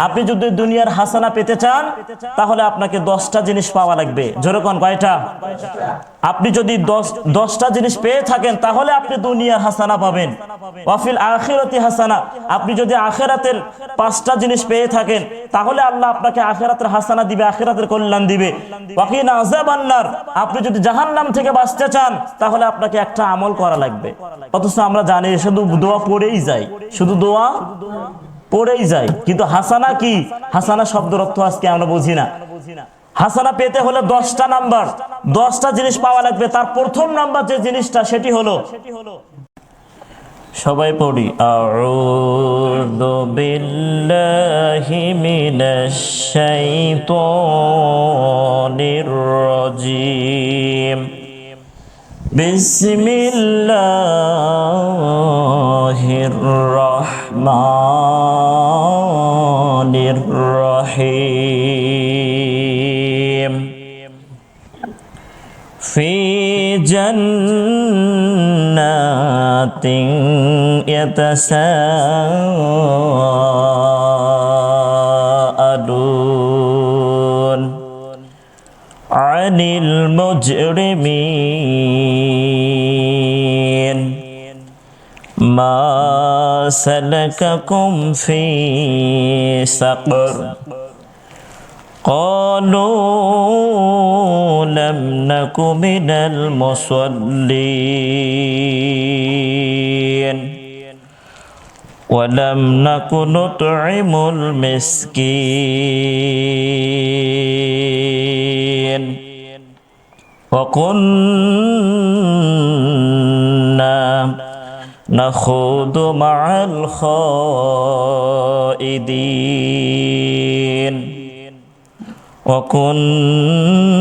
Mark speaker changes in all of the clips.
Speaker 1: আপনি যদি দুনিয়ার হাসানা পেতে চান তাহলে আপনাকে 10টা জিনিস পাওয়া লাগবে। জোরে কোন কয়টা? আপনি যদি 10টা জিনিস পেয়ে থাকেন তাহলে আপনি দুনিয়ার হাসানা পাবেন। ওয়াফিল আখিরাতি হাসানা, আপনি যদি আখিরাতের 5টা জিনিস পেয়ে থাকেন তাহলে আল্লাহ আপনাকে আখিরাতের হাসানা দিবে, আখিরাতের কল্যাণ দিবে। ওয়াকিনা আযাবান নার, আপনি যদি জাহান্নাম থেকে বাঁচতে চান তাহলে আপনাকে একটা আমল করা লাগবে। অথচ আমরা জানি শুধু দোয়া পড়েই যাই, শুধু দোয়া পড়েই যায়, কিন্তু হাসানা কি? হাসানা শব্দের অর্থ আজকে আমরা বুঝি না। হাসানা পেতে হলে 10টা নাম্বার, 10টা জিনিস পাওয়া লাগবে। তার প্রথম নাম্বার যে জিনিসটা সেটি হলো, সবাই পড়ি, আউযু বিল্লাহি মিনাশ শাইতানির রাজিম, বিসমিল্লাহির রহমানির রহিম, ফি জান্নাতিন ইয়াতাসাআলুন আনিল মুজরিমিন, মা সালাকাকুম ফি সাকর, ক্বালু লাম নাকু মিনাল মুসাল্লিন ওয়া লাম নাকু নুত'ইমুল মিসকিন ওয়া কুন্না নাখুদু মা'আল খাইদিন ওয়া কুন্না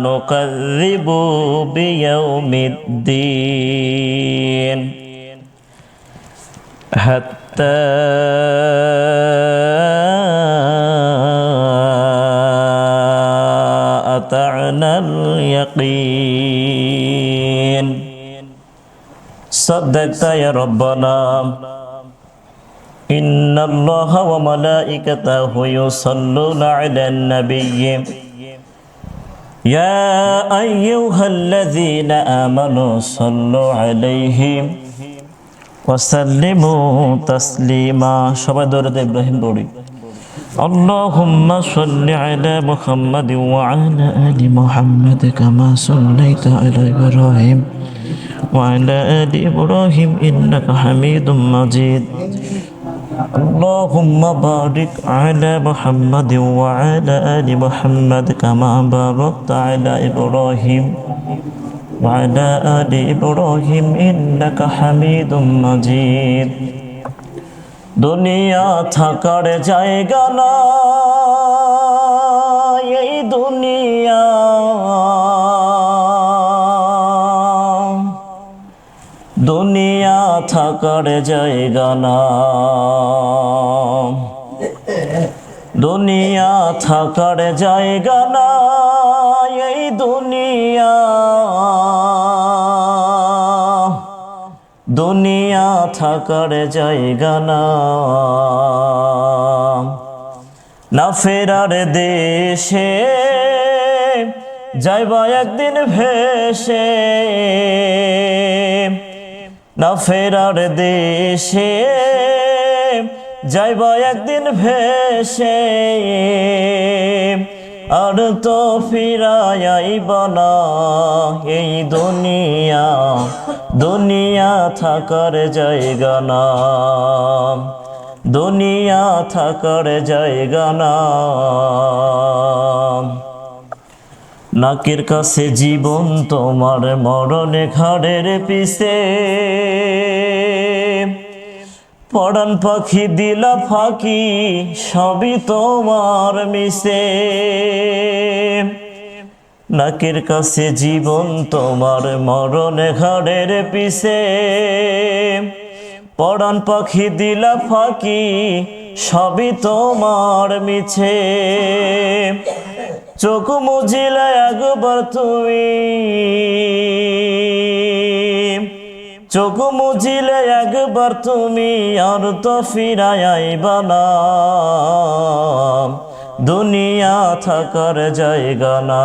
Speaker 1: নুকাযযিবু বিয়াউমিদ্দিন হাত্তা আতা'নাল ইয়াকিন। সাদাকতা ইয়া রাব্বানা, ইন্নাল্লাহা ওয়া মালাইকাতাহু ইউসাল্লুনা আলান নাবিয়্যি, ইয়া আইয়ুহাল্লাযীনা আমানু সাল্লু আলাইহি ওয়া সাল্লিমু তাসলিমা। সবাই দরুদ ইব্রাহিম পড়ি। আল্লাহুম্মা সাল্লি আলা মুহাম্মাদ ওয়া আলা আলি মুহাম্মাদ কামা সাল্লাইতা আলা ইব্রাহিম ওয়া আলা আলি ইব্রাহিম ইন্নাকা হামিদুম মাজিদ। আল্লাহুম্মা বারিক আলা মুহাম্মাদ ওয়া আলা আলি মুহাম্মাদ কামা বারাকতা আলা ইব্রাহিম ওয়া আলা আলি ইব্রাহিম ইন্নাকা হামিদুম মাজিদ। দুনিয়া থাকার জায়গা না, এই দুনিয়া দুনিয়া থাকার জায়গা না, দুনিয়া থাকার জায়গা না, এই দুনিয়া দুনিয়া থাকার জায়গা না, না ফেরার দেশে যাইবা একদিন ভেসে, না ফেরার দেশে যাইবা একদিন ভেসে, আর তো ফিরায় আইবা না এই দুনিয়া, দুনিয়া থাকার জায়গা না, দুনিয়া থাকার জায়গা না। নাকের কাছে জীবন তোমার, মরণে ঘাড়ের পিছে, পরাণ পাখি দিলা ফাঁকি, সবই তোমার মিশে। নাকের কাছে জীবন তোমার, মরণে ঘাড়ের পিছে, পরাণ পাখি দিলা ফাঁকি, সবই তোমার মিছে। চোখ মুজিলে একবার তুমি, চোখ মুজিলে একবার তুমি আর তো ফিরায় আইবা না, দুনিয়া থাকার জায়গা না,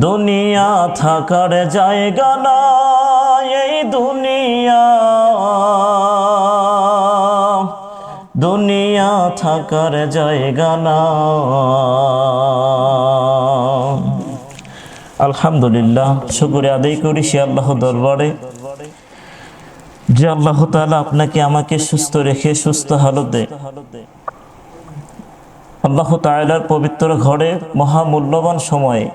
Speaker 1: দুনিয়া থাকার জায়গা না, এই দুনিয়া, দুনিয়া থাকার জায়গা না। আলহামদুলিল্লাহ, শুকরিয়া আদায় করি সে আল্লাহ দরবারে যে আল্লাহ তাআলা আপনাকে আমাকে সুস্থ রেখে সুস্থ হালতে আল্লাহ তাআলার পবিত্র ঘরে মহামূল্যবান সময়ে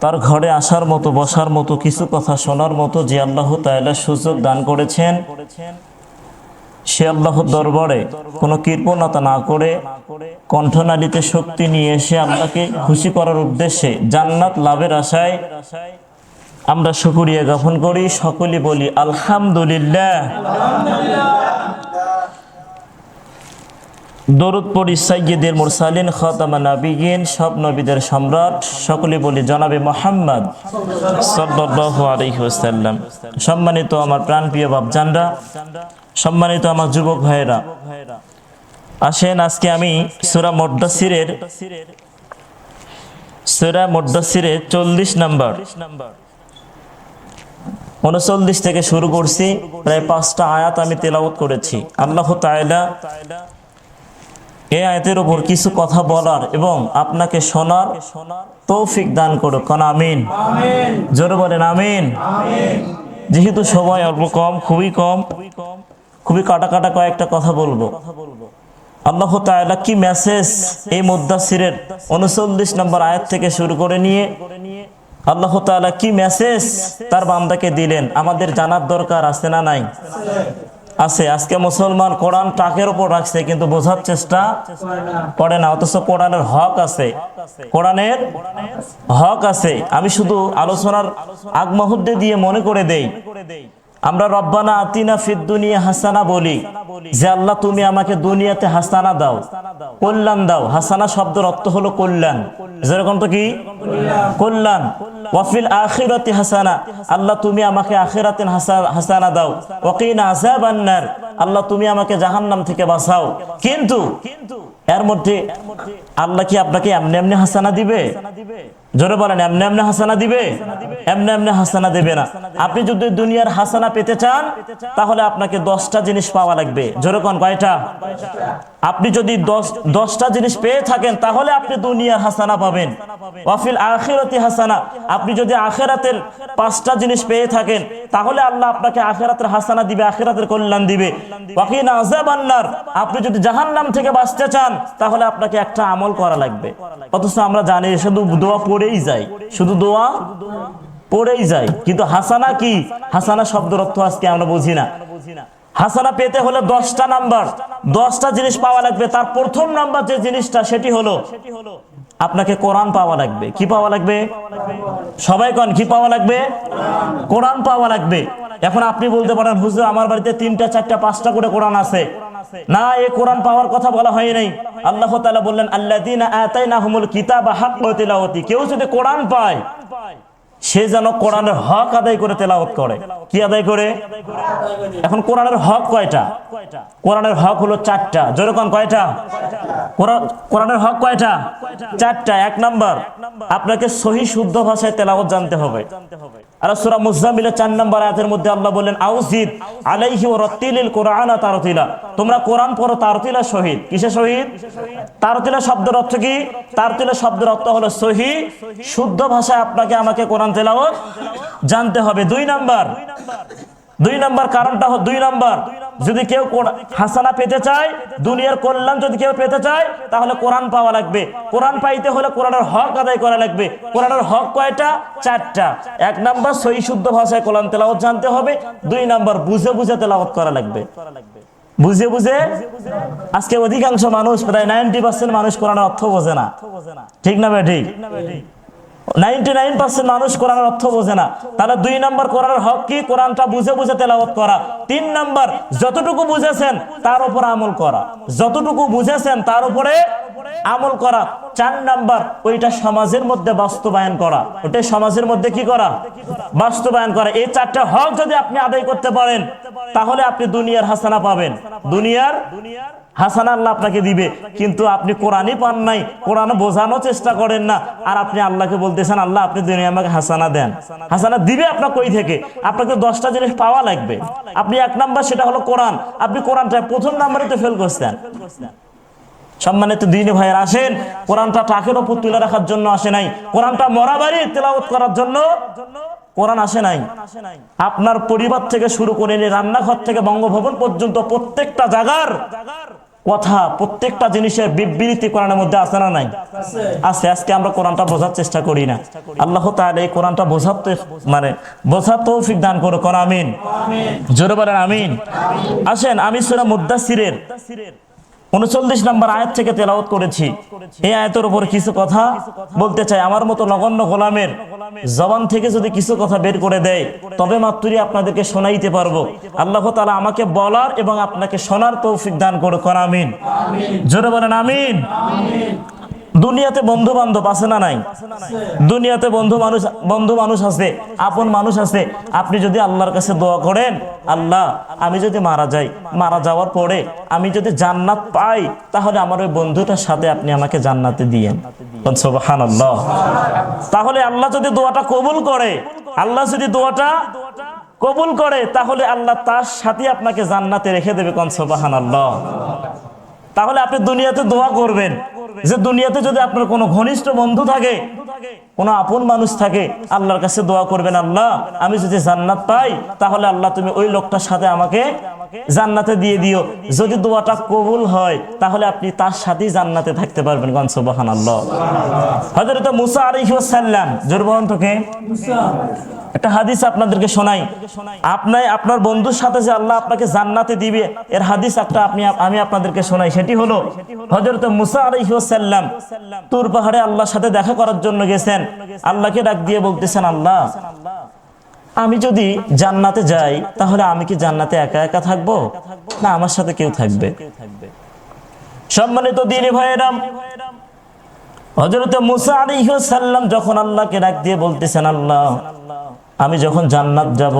Speaker 1: তার ঘরে আসার মতো, বসার মতো, কিছু কথা শোনার মতো যে আল্লাহ তাআলা সুযোগ দান করেছেন, সে আল্লাহর দরবারে কোনো কৃপণতা না করে কণ্ঠনালীতে শক্তি নিয়ে এসে আল্লাহকে খুশি করার উদ্দেশ্যে জান্নাত লাভের আশায় আমরা শুকরিয়া জ্ঞাপন করি। সকলে বলি আলহামদুলিল্লাহ। দরুদ পড়ি সাইয়্যিদুল মুরসালিন খাতামান নাবিয়িন, সব নবীদের সম্রাট, সকলে বলি জনাবে মুহাম্মদ সাল্লাল্লাহু আলাইহি ওয়াসাল্লাম। সম্মানিত আমার প্রাণপ্রিয় বাপজানরা, সম্মানিত আমার যুবক ভাইয়েরা, আসেন আজকে আমি সূরা মুদ্দাসসিরের 40 নম্বর 39 থেকে শুরু করছি। প্রায় 5টা আয়াত আমি তেলাওয়াত করেছি। আল্লাহ তাআলা এই আয়াতের উপর কিছু কথা বলার এবং আপনাকে শোনার তৌফিক দান করুক। আমিন। জোরে বলেন আমিন। যেহেতু সময় অল্প কম, খুবই কাটা কাটা কয়েকটা কথা বলবো। আল্লাহ তাআলা কি মেসেজ এই মুদ্দাসসিরের 39 নম্বর আয়াত থেকে শুরু করে নিয়ে আল্লাহ তাআলা কি মেসেজ তার বান্দাকে দিলেন, আমাদের জানার দরকার আছে না নাই? আছে। আজকে মুসলমান কোরআন টাকের উপর রাখছে কিন্তু বোঝার চেষ্টা করে না, অথচ কোরআনের হক আছে, কোরআনের হক আছে। আমি শুধু আলোচনার আগ মুহূর্তে দিয়ে মনে করে দেই, আমরা রব্বানা আতিনা ফিদ দুনিয়া হাসানা বলি যে আল্লাহ তুমি আমাকে দুনিয়াতে হাসানা দাও, কল্যাণ দাও। হাসানা শব্দের অর্থ হলো কল্যাণ, যেরকম তো কি কল্যাণ। ওয়াফিল আখিরাতি হাসানা, আল্লাহ তুমি আমাকে আখিরাতে হাসানা দাও। ওয়াকিনা আযাবান নার, আল্লাহ তুমি আমাকে জাহান্নাম থেকে বাঁচাও। কিন্তু এর মধ্যে আল্লাহ কি আপনাকে এমনি এমনি হাসানা দিবে? জোরে বলেন, এমনি এমনি হাসানা দিবে? এমনি এমনি হাসানা দেবে না। আপনি যদি দুনিয়ার হাসানা পেতে চান তাহলে আপনাকে 10টা জিনিস পাওয়া লাগবে। জোরে কোন কয়টা? আপনি যদি 10টা জিনিস পেয়ে থাকেন তাহলে আপনি দুনিয়ার হাসানা পাবেন। ওয়াফিল আখিরাতি হাসানা, আপনি যদি আখিরাতের 5টা জিনিস পেয়ে থাকেন তাহলে আল্লাহ আপনাকে আখিরাতের হাসানা দিবে, আখিরাতের কল্যাণ দিবে। ওয়াকিনা আযাবান নার, আপনি যদি জাহান্নাম থেকে বাঁচতে চান তাহলে আপনাকে একটা আমল করা লাগবে। অথচ আমরা জানি শুধু দোয়া পড়েই যাই, শুধু দোয়া পড়েই যাই, কিন্তু হাসানা কি? হাসানা শব্দের অর্থ আজকে আমরা বুঝি না। হাসানা পেতে হলে 10টা নাম্বার, 10টা জিনিস পাওয়া লাগবে। তার প্রথম নাম্বার যে জিনিসটা সেটি হলো আপনাকে কোরআন পাওয়া লাগবে। কি পাওয়া লাগবে? সবাই কোন কি পাওয়া লাগবে? কোরআন পাওয়া লাগবে। এখন আপনি বলতে পারেন হুজুর আমার বাড়িতে 3টা 4টা 5টা করে কোরআন আছে। না, এই কোরআন পাওয়ার কথা বলা হয় নাই। আল্লাহ তাআলা বললেন আল্লাযীনা আতাইনাহুমুল কিতাবা হাক্কা তিলাওয়াতি, কেউ যদি কোরআন পায় সে যেন কোরআনের হক আদায় করে তেলাওয়াত করে। কি আদায় করে? এখন কোরআনের হক কয়টা? কোরআনের হক হলো 4টা। জোরে কোন কয়টা? কোরআনের হক কয়টা? 4টা। 1 নাম্বার, আপনাকে সহি শুদ্ধ ভাষায় তেলাওয়াত জানতে হবে। আর সূরা মুজাম্মিলের 4 নম্বর আয়াতের মধ্যে আল্লাহ বলেন আউজিদ আলাইহি ওয়া রাত্তিলিল কুরআনা তারতিলা, তোমরা কোরআন পড়ো তারতিলা সহিত। কিসে সহিত? তারতিলা শব্দের অর্থ কি? তারতিলা শব্দের অর্থ হলো সহি শুদ্ধ ভাষায় আপনাকে আমাকে কোরআন তেলাওয়াত জানতে হবে। 2 নাম্বার কারণটা হলো 2 নাম্বার, যদি কেউ হাসানা পেতে চায়, দুনিয়ার কল্যাণ যদি কেউ পেতে চায় তাহলে কোরআন পাওয়া লাগবে। কোরআন পাইতে হলে কোরআনের হক আদায় করা লাগবে। কোরআনের হক কয়টা? 4টা। 1 নাম্বার সহি শুদ্ধ ভাষায় কোরআন তেলাওয়াত জানতে হবে। 2 নাম্বার বুঝে বুঝে তেলাওয়াত করা লাগবে। বুঝে বুঝে। আজকে অধিকাংশ মানুষ, প্রায় 90% মানুষ কোরআনের অর্থ বোঝে না। ঠিক না ভাই? ঠিক। 99% মানুষ কোরআনের অর্থ বোঝে না। তাহলে 2 নাম্বার কোরআনের হক কি? কোরআনটা বুঝে বুঝে তেলাওয়াত করা। 3 নাম্বার, যতটুকু বুঝেছেন তার উপর আমল করা। যতটুকু বুঝেছেন তার উপরে আমল করা, 4 নাম্বার ওইটা সমাজের মধ্যে বাস্তবায়ন করা, ওটা সমাজের মধ্যে কি করা, বাস্তবায়ন করা। এই 4টা হক যদি আপনি আদায় করতে পারেন তাহলে আপনি দুনিয়ার হাসানা পাবেন, দুনিয়ার হাসানা আল্লাহ আপনাকে দিবে। কিন্তু আপনি কোরআনই পান নাই, কোরআন বোঝানোর চেষ্টা করেন না, আর আপনি আল্লাহকে বলতেছেন আল্লাহ আপনি দুনিয়া আমাকে হাসানা দেন। হাসানা দিবে আপনার কই থেকে? আপনাকে 10টা জিনিস পাওয়া লাগবে। আপনি 1 নাম্বার সেটা হলো কোরআন, আপনি কোরআনটা প্রথম নাম্বারে তো ফেল করছেন। সম্মানিত দ্বীনি ভাইয়ের, আসেন কোরআনটা টাকের উপর তুলে রাখার জন্য আসে নাই, কোরআনটা মরাবাড়ি তেলাওয়াত করার জন্য কোরআন আসে নাই। আপনার পরিবার থেকে শুরু করে নিয়ে রান্নাঘর থেকে বঙ্গভবন পর্যন্ত প্রত্যেকটা জায়গার কথা, প্রত্যেকটা জিনিসের বিবৃতি কোরআনের মধ্যে আছে না নাই? আছে। আজকে আমরা কোরআনটা বোঝার চেষ্টা করি না। আল্লাহ তাআলা এই কোরআনটা বোঝার তৌফিক দান করুক, আমিন। জোরে বলেন আমিন। আসেন আমি সূরা মুদ্দাসসিরের 39 নম্বর আয়াত থেকে তেলাওয়াত করেছি। এই আয়াতের উপর কিছু কথা বলতে চাই। আমার মতো নগণ্য গোলামের জবান থেকে যদি কিছু কথা বের করে দেয় তবে মাত্রই আপনাদেরকে শোনাইতে পারবো। আল্লাহ তাআলা আমাকে বলার এবং আপনাকে শোনার তৌফিক দান করুক, আমিন। জোরে বলেন আমিন। দুনিয়াতে বন্ধু বান্ধব আছে না নাই? দুনিয়াতে বন্ধু মানুষ আছে, আপন মানুষ আছে। আপনি যদি আল্লাহর কাছে দোয়া করেন, আল্লাহ আমি যদি মারা যাই, মারা যাওয়ার পরে আমি যদি জান্নাত পাই তাহলে আমার ওই বন্ধুটার সাথে আপনি আমাকে জান্নাতে দিয়েন। সুবহানাল্লাহ। তাহলে আল্লাহ যদি দোয়াটা কবুল করে, আল্লাহ যদি দোয়াটা কবুল করে তাহলে আল্লাহ তার সাথে আপনাকে জান্নাতে রেখে দেবে। কোন সুবহানাল্লাহ। তাহলে আপনি দুনিয়াতে দোয়া করবেন যে দুনিয়াতে যদি আপনার কোনো ঘনিষ্ঠ বন্ধু থাকে, কোনো আপন মানুষ থাকে, আল্লাহর কাছে দোয়া করবেন আল্লাহ আমি যদি জান্নাত পাই তাহলে আল্লাহ তুমি ওই লোকটার সাথে আমাকে জান্নাতে দিয়ে দিও। যদি দোয়াটা কবুল হয় তাহলে আপনি তার সাথেই জান্নাতে থাকতে পারবেন। কোন সুবহানাল্লাহ। হযরত মুসা আলাইহিস সালাম, জোর বলেন তো কে? একটা হাদিস আপনাদেরকে শোনাই। আপনার বন্ধুর সাথে যে আল্লাহ আপনাকে জান্নাতে দিবে এর হাদিস একটা আমি আপনাদেরকে শোনাই। সেটি হলো হযরত মুসা আলাইহিস সালাম তুর পাহাড়ে আল্লাহর সাথে দেখা করার জন্য গেছেন। আল্লাহকে ডাক দিয়ে বলতেছেন আল্লাহ আমি যদি জান্নাতে যাই তাহলে আমি কি জান্নাতে একা একা থাকবো না আমার সাথে কেউ থাকবে? সম্মানিত দ্বীনি ভাইয়েরা, হযরত মুসা আলাইহিস সালাম যখন আল্লাহকে ডাক দিয়ে বলতেছেন আল্লাহ আমি যখন জান্নাত যাব,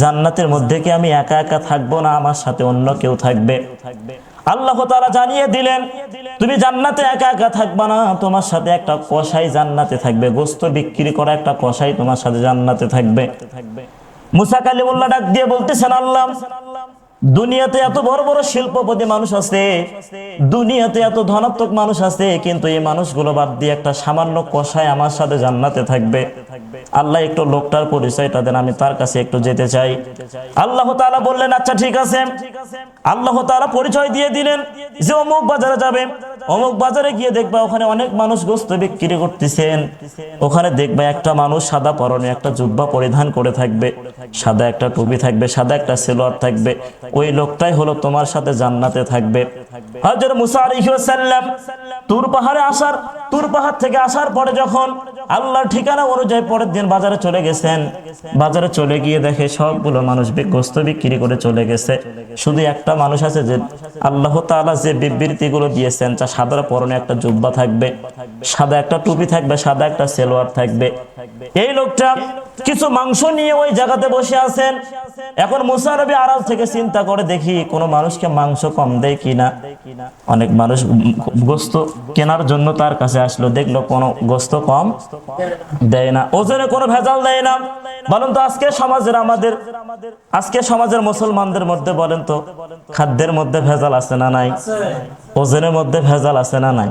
Speaker 1: জান্নাতের মধ্যে কি আমি একা একা থাকবো না আমার সাথে অন্য কেউ থাকবে? আল্লাহ তাআলা জানিয়ে দিলেন তুমি জান্নাতে একা একা থাকবা না, তোমার সাথে একটা কসাই জান্নাতে থাকবে, গোশত বিক্রি করা একটা কসাই তোমার সাথে জান্নাতে থাকবে। মুসা কালিমুল্লাহ ডাক দিয়ে বলতেছেন আল্লাহ দুনিয়াতে এত বড় বড় শিল্পপতি মানুষ আছে, দুনিয়াতে এত ধনাত্মক মানুষ আছে, কিন্তু এই মানুষগুলো বাদ দিয়ে একটা সামান্য কসাই আমার সাথে জান্নাতে থাকবে। আল্লাহ একটু লোকটার পরিচয়টা দেন, আমি তার কাছে একটু যেতে চাই। আল্লাহ তাআলা বললেন আচ্ছা ঠিক আছে। আল্লাহ তাআলা পরিচয় দিয়ে দিলেন যে অমুক বাজারে যাবে, অমুক বাজারে গিয়ে দেখবা ওখানে অনেক মানুষ গোশত বিক্রি করতেছেন, ওখানে দেখবা একটা মানুষ সাদা পরনে একটা জুব্বা পরিধান করে থাকবে, সাদা একটা টুপি থাকবে, সাদা একটা সালোয়ার থাকবে, ওই লোকটাই হলো তোমার সাথে জান্নাতে থাকবে। হযরত মুসা আলাইহিস সালাম তুর পাহাড় থেকে আসার পরে যখন আল্লাহর ঠিকানা অনুযায়ী পরের দিন বাজারে চলে গেছেন, বাজারে চলে গিয়ে দেখে সবগুলো মানুষ গোশত বিক্রি করে চলে গেছে, শুধু একটা মানুষ আছে যে আল্লাহ তাআলা যে বিবৃতিগুলো দিয়েছেন, যা সাদা পরনে একটা জুব্বা থাকবে, সাদা একটা টুপি থাকবে, সাদা একটা সালোয়ার থাকবে। এই লোকটা কিছু মাংস নিয়ে ওই জায়গাতে বসে আছেন। এখন মুসা নবী আড়াল থেকে চিন্তা করে দেখি কোনো মানুষকে মাংস কম দেয় কিনা। অনেক মানুষ গোশত কেনার জন্য তার কাছে আসলো, দেখলো কোনো গোশত কম দেয় না, ওজনে কোনো ভেজাল দেয় না। বলেন তো আজকে সমাজের মুসলমানদের মধ্যে বলেন তো খাদ্যের মধ্যে ভেজাল আছে না নাই? ওজনের মধ্যে ভেজাল আছে না নাই?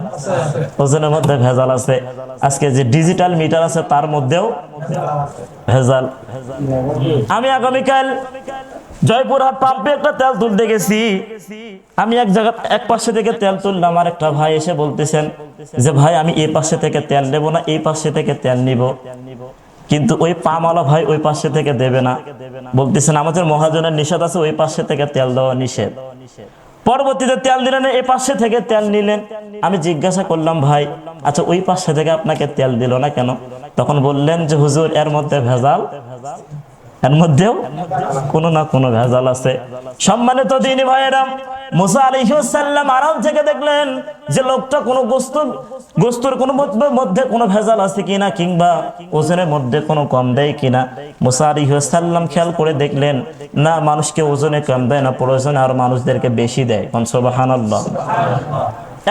Speaker 1: ওজনের মধ্যে ভেজাল আছে। আজকে যে ডিজিটাল মিটার আছে তার মধ্যেও ভেজাল। আমি আগামীকাল জয়পুরহাট পাম্পে একটা তেল তুলতে গেছি। আমি এক পাশে থেকে তেল তুললাম, আর একটা ভাই এসে বলতেছেন যে ভাই আমি এই পাশে থেকে তেল নেব না এই পাশে থেকে তেল নিব, কিন্তু ওই পামওয়ালা ভাই ওই পাশে থেকে দেবে না, বলতেছেন আমাদের মহাজনের নিষেধ আছে, ওই পাশে থেকে তেল দেওয়া নিষেধ। পরবর্তীতে তেল দিলেন, এই পাশে থেকে তেল নিলেন। আমি জিজ্ঞাসা করলাম ভাই আচ্ছা ওই পাশে থেকে আপনাকে তেল দিল না কেন? তখন বললেন যে হুজুর এর মধ্যে ভেজাল, এর মধ্যেও কোনো না কোনো ভেজাল আছে। সম্মানিত দ্বীনি ভাইয়েরা, মুসা আলাইহিস সালাম আড়াল থেকে দেখলেন যে লোকটা কোনো গোস্তের কোনো মধ্যে কোনো ভেজাল আছে কিনা, কিংবা ওজনের মধ্যে কোনো কম দেয় কিনা। মুসা আলাইহিস সালাম খেয়াল করে দেখলেন না, মানুষকে ওজনে কম দেয় না, প্রয়োজনে আর মানুষদেরকে বেশি দেয়। সুবহানাল্লাহ।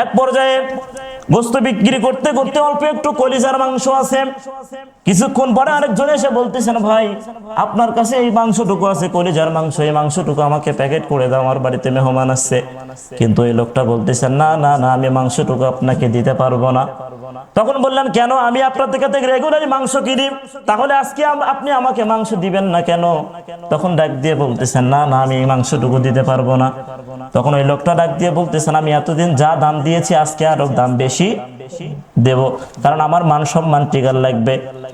Speaker 1: এক পর্যায়ে গোস্ত বিক্রি করতে করতে অল্প একটু কলিজার মাংস আছে। কিছুক্ষণ পরে আরেকজন এসে বলতেছেন, ভাই আপনার কাছে এই মাংসটুকু আছে, কলিজার মাংস, এই মাংসটুকু আমাকে প্যাকেট করে দাও, আমার বাড়িতে মেহমান আসছে। কিন্তু এই লোকটা বলতেছেন, না না না, আমি মাংসটুকু আপনাকে দিতে পারবো না। তখন বললেন, কেন? আমি আপনার থেকে রেগুলারই মাংস কিনি, তাহলে আজকে আপনি আমাকে মাংস দিবেন না কেন? তখন ডাক দিয়ে বলতেছেন, না না, আমি এই মাংসটুকু দিতে পারবো না। তখন ওই লোকটা ডাক দিয়ে বলতেছেন, আমি এতদিন যা দাম দিয়েছি আজকে আরো দাম বেশি দেব, কারণ আমার মান সম্মান টিকার লাগবে।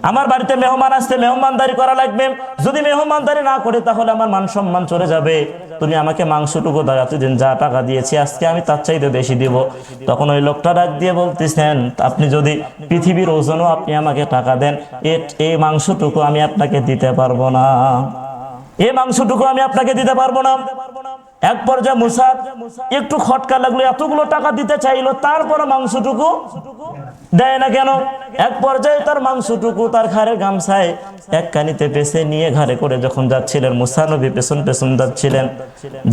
Speaker 1: আমার বাড়িতে মেহমান আসছে, মেহমানদারি করা লাগবে। যদি মেহমানদারি না করে তাহলে আমার মান সম্মান চলে যাবে। তুমি আমাকে মাংসটুকু দাও, এতদিন যা টাকা দিয়েছি আজকে আমি তার চাইতে বেশি দিব। তখন ওই লোকটা ডাক দিয়ে বলতেছেন, আপনি যদি পৃথিবীর ওজনও আপনি আমাকে টাকা দেন, এই মাংসটুকু আমি আপনাকে দিতে পারবো না, এই মাংসটুকু আমি আপনাকে দিতে পারবো না। এক পর্যায়ে মুসা একটু খটকা লাগলো, এতগুলো টাকা দিতে চাইলো, তারপরে মাংসটুকু দেয় না কেন? এক পর্যায়ে তার মাংসটুকু তার ঘাড়ের গামছায় এক কানিতে পেছে নিয়ে ঘাড়ে করে যখন যাচ্ছিলেন, মুসা নবী পেছন পেছন যাচ্ছিলেন।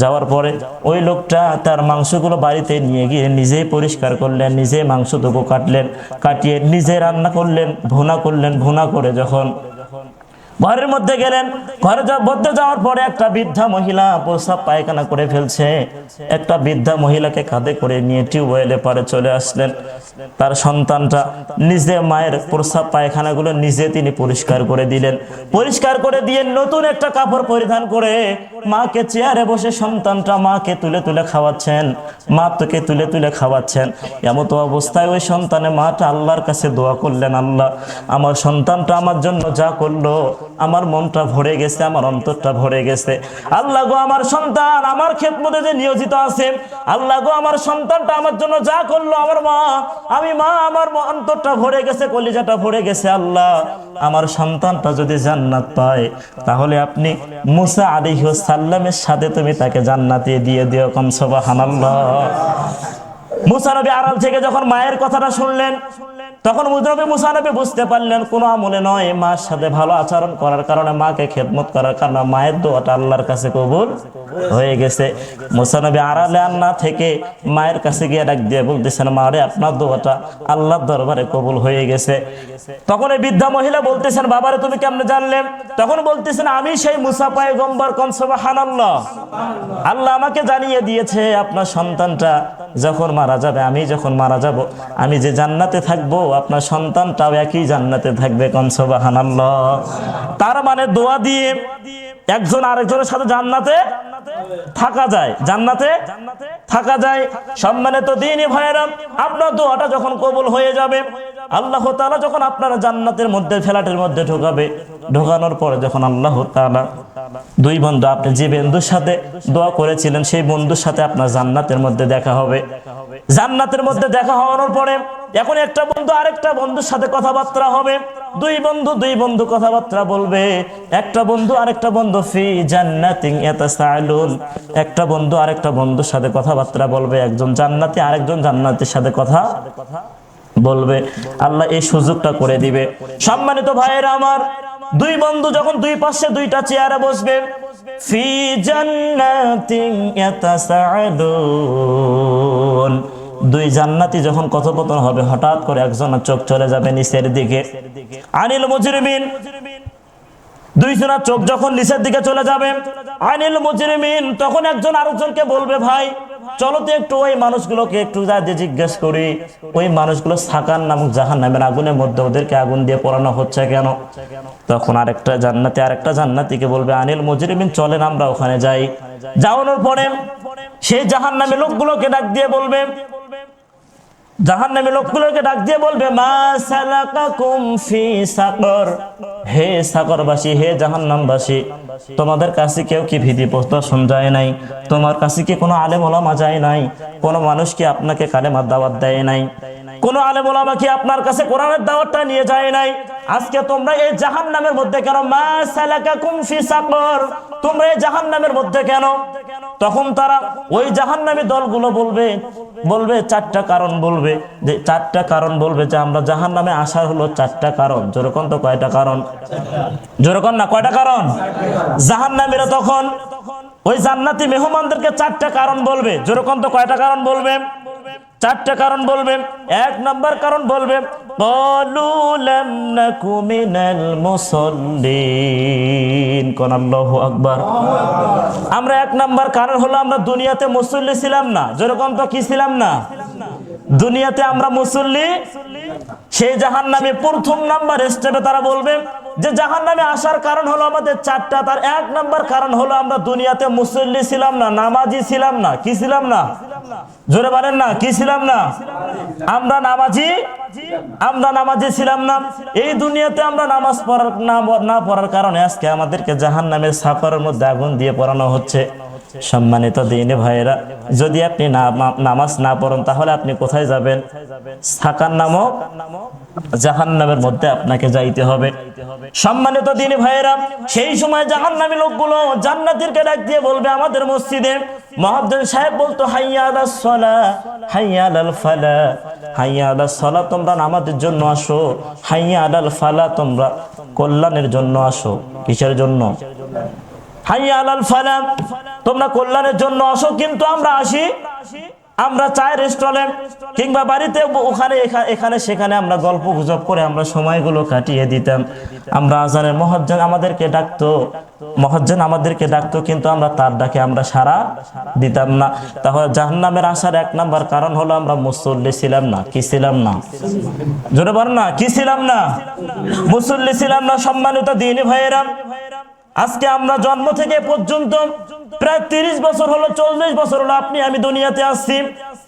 Speaker 1: যাওয়ার পরে ওই লোকটা তার মাংসগুলো বাড়িতে নিয়ে গিয়ে নিজেই পরিষ্কার করলেন, নিজেই মাংসটুকু কাটলেন, কাটিয়ে নিজে রান্না করলেন, ভুনা করে যখন ঘরের মধ্যে গেলেন, ঘরে মধ্যে যাওয়ার পরে একটা বৃদ্ধা মহিলা প্রস্রাব পায়খানা করে ফেলছে। একটা বৃদ্ধা মহিলাকে কাঁধে করে নিয়ে টিউবওয়েলে পারে চলে আসলেন। তার সন্তানটা নিজে মায়ের প্রস্রাব পায়খানাগুলো নিজে তিনি পরিষ্কার করে দিলেন। পরিষ্কার করে দিয়ে নতুন একটা কাপড় পরিধান করে মাকে চেয়ারে বসে সন্তানটা মাকে তুলে তুলে খাওয়াচ্ছেন, মা তোকে তুলে তুলে খাওয়াচ্ছেন। এমতো অবস্থায় ওই সন্তানের মাটা আল্লাহর কাছে দোয়া করলেন, আল্লাহ আমার সন্তানটা আমার জন্য যা করলো, আমার মনটা ভরে গেছে, আমার অন্তরটা ভরে গেছে। আল্লাহ গো, আমার সন্তান আমার খেদমতে যে নিয়োজিত আছে, আল্লাহ গো, আমার সন্তানটা আমার জন্য যা করলো, আমার মা আমার অন্তরটা ভরে গেছে, কলিজাটা ভরে গেছে। আল্লাহ আমার সন্তানটা যদি জান্নাত পায়, তাহলে আপনি মুসা আলাইহিস সালামের সাথে তুমি তাকে জান্নাতে দিয়ে দিও। কম সুবহানাল্লাহ। মুসা নবী আড়াল থেকে যখন মায়ের কথাটা শুনলেন, তখন মুসা নবী বুঝতে পারলেন কোনো আমলে নয়, মার সাথে ভালো আচরণ করার কারণে, মাকে খেদমত করার কারণে মায়ের দোয়াটা আল্লাহর কাছে কবুল হয়ে গেছে। মুসা নবী আড়ালে আন্না থেকে মায়ের কাছে গিয়ে ডাক দিয়ে বলতেছেন, মা রে, আপনার দোয়াটা আল্লাহর দরবারে কবুল হয়ে গেছে। তখন এই বৃদ্ধা মহিলা বলতেছেন, বাবারে তুমি কেমনে জানলেন? তখন বলতেছেন, আমি সেই মুসা পয়গম্বর। কোন সুবহানাল্লাহ। আল্লাহ আমাকে জানিয়ে দিয়েছে আপনার সন্তানটা যখন মারা যাবে, আমি যখন মারা যাব, আমি যে জান্নাতে থাকবো, আপনার সন্তানটাও একই জান্নাতে থাকবে। কোন সুবহানাল্লাহ। তার মানে দোয়া দিয়ে একজন আরেকজনের সাথে জান্নাতে থাকা যায়, জান্নাতে থাকা যায়। সম্মানিত দ্বীনি ভাইয়েরা, আপনার দোয়াটা যখন কবুল হয়ে যাবে, আল্লাহ তাআলা যখন আপনার জান্নাতের মধ্যে, ফ্ল্যাটের মধ্যে ঢোকাবে, ঢোকানোর পরে যখন আল্লাহ তাআলা দুই বন্ধু, আপনি যে বন্ধুর সাথে দোয়া করেছিলেন সেই বন্ধুর সাথে আপনার জান্নাতের মধ্যে দেখা হবে। জান্নাতের মধ্যে দেখা হওয়ার পরে এখন একটা বন্ধু আরেকটা বন্ধুর সাথে কথাবার্তা হবে। দুই বন্ধু কথাবার্তা বলবে। একটা বন্ধু আরেকটা বন্ধু ফি জান্নাতিন ইয়াতাসাআলুন, একটা বন্ধু আরেকটা বন্ধুর সাথে কথাবার্তা বলবে। একজন জান্নাতি আরেকজন জান্নাতের সাথে কথা বলবে। আল্লাহ এই সুযোগটা করে দিবে। সম্মানিত ভাইয়েরা আমার, দুই বন্ধু যখন দুই পাশে দুইটা চেয়ারে বসবে, ফি জান্নাতিন ইয়াতাসাআলুন, দুই জান্নাতি যখন কথোপকথন হবে, হঠাৎ করে একজনের চোখ চলে যাবে নিচের দিকে। আনিল মুজরিমিন, দুইজনের চোখ যখন নিচের দিকে চলে যাবে, আনিল মুজরিমিন, তখন একজন আরেকজনকে বলবে, ভাই চলো তো একটু ওই মানুষগুলোকে একটু জিজ্ঞেস করি, ওই মানুষগুলো সাকার নামক জাহান্নামের আগুনের মধ্যে ওদেরকে আগুন দিয়ে পোড়ানো হচ্ছে কেন? তখন আরেকটা জান্নাতিকে বলবে, আনিল মুজরিমিন, চলেন আমরা ওখানে যাই। যাওয়ানোর পরে সেই জাহান্নামী লোকগুলোকে ডাক দিয়ে বলবে, মা সালাকাকুম ফি সাকর, হে সাকরবাসী, হে জাহান্নামবাসী, তোমাদের কাছে কেউ কি ভীতি প্রদর্শন যায় নাই? তোমার কাছে কি কোনো আলেম ওলামা যায় নাই? কোনো মানুষ কি আপনাকে কালেমার দাওয়াত দেয় নাই? কোন আলেম ওলামা কি আপনার কাছে কোরআনের দাওয়াতটা নিয়ে যায় নাই? আজকে তোমরা এই জাহান্নামের মধ্যে কেন? মা সালাকাকুম ফি সাকর, তোমরা এই জাহান্নামের মধ্যে কেন? তখন তারা ওই জাহান্নামী দলগুলো বলবে চারটা কারণ বলবে, যে চারটা কারণ বলবে যে আমরা জাহান্নামে আসার হলো চারটা কারণ। যেরকম তো কয়টা কারণ? যেরকম না, কয়টা কারণ? জাহান্নামীরা তখন ওই জান্নাতি মেহমানদেরকে চারটা কারণ বলবে। যেরকম তো কয়টা কারণ বলবে? চারটা কারণ বলবে। এক নাম্বার কারণ বলবে ক্বালু লাম নাকু মিনাল মুসাল্লিন। কোন আল্লাহু আকবার। আমরা এক নাম্বার কারণ হলো আমরা দুনিয়াতে মুসল্লি ছিলাম না। যেরকম তো কি ছিলাম না? দুনিয়াতে আমরা মুসল্লি। সেই জাহান্নামে প্রথম নাম্বার স্টেপে তারা বলবে যে জাহান্নামে আসার কারণ হলো আমাদের চারটা। তার এক নাম্বার কারণ হলো আমরা দুনিয়াতে মুসল্লি ছিলাম না, নামাজি ছিলাম না। কি ছিলাম না? জোরে বলেন না, কি ছিলাম না? আমরা নামাজি ছিলাম না। এই দুনিয়াতে আমরা নামাজ না পড়ার কারণে আজকে আমাদেরকে জাহান্নামের সাফারের মধ্যে আগুন দিয়ে পড়ানো হচ্ছে। সম্মানিত দিনী ভাইয়েরা, যদি আপনি নামাজ না পড়েন তাহলে আপনি কোথায় যাবেন? সাকার নামক জাহান্নামের মধ্যে আপনাকে যাইতে হবে। সম্মানিত দিনী ভাইয়েরা, সেই সময় জাহান্নামী লোকগুলো জান্নাতীদেরকে ডাক দিয়ে বলবে আমাদের মসজিদে মুয়াজ্জিন সাহেব বলতো হাইয়া আলাস সালাহ, হাইয়া আলাল ফালাহ। হাইয়া আলাস সালাহ, তোমরা নামাজের জন্য আসো। হাইয়া আলাল ফালাহ, তোমরা কল্যাণের জন্য আসো। কিসের জন্য? হাইয়া আলাল ফালাহ, তোমরা কল্যাণের জন্য আসো। কিন্তু আমরা আসি, আমরা চায়ের স্টলে কিংবা বাড়িতে ওখানে এখানে সেখানে আমরা গল্প গুজব করে আমরা সময়গুলো কাটিয়ে দিতাম। আমরা আজানের মুয়াজ্জিন আমাদেরকে ডাকতো, কিন্তু আমরা তার ডাকে আমরা সাড়া দিতাম না। তাহলে জাহান্নামের আসার এক নাম্বার কারণ হলো আমরা মুসল্লি ছিলাম না। কি ছিলাম না? জোরে বলেন না, কি ছিলাম না? মুসল্লি ছিলাম না। সম্মানিত দিনী ভাইয়েরা, আজকে আমরা জন্ম থেকে পর্যন্ত প্রায় 30 বছর হলো, 40 বছর হলো আপনি আমি দুনিয়াতে আসছি।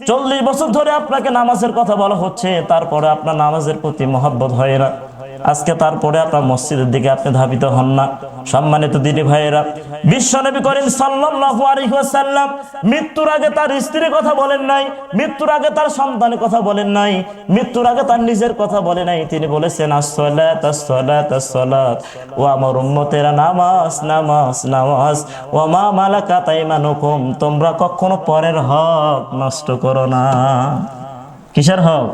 Speaker 1: 40 বছর ধরে আপনাকে নামাজের কথা বলা হচ্ছে, তারপরে আপনার নামাজের প্রতি মহব্বত হয় না। আজকে তারপরে আপনার মসজিদের দিকে আপনি ধাবিত হন না। সম্মানিত দিনী ভাইয়েরা, বিশ্বনবী করিম সাল্লাল্লাহু আলাইহি ওয়াসাল্লাম মৃত্যুর আগে তার স্ত্রীর কথা বলেন নাই, মৃত্যুর আগে তার সন্তানের কথা বলেন নাই, মৃত্যুর আগে তার নিজের কথা বলে নাই। তিনি বলেছেন আসসালাত আসসালাত আসসালাত, ও আমার উম্মতেরা নামাজ নামাজ নামাজ, ওয়া মা মালাকাত আইমানুকুম, তোমরা কখনো পরের হক নষ্ট করো না। কিসের হক?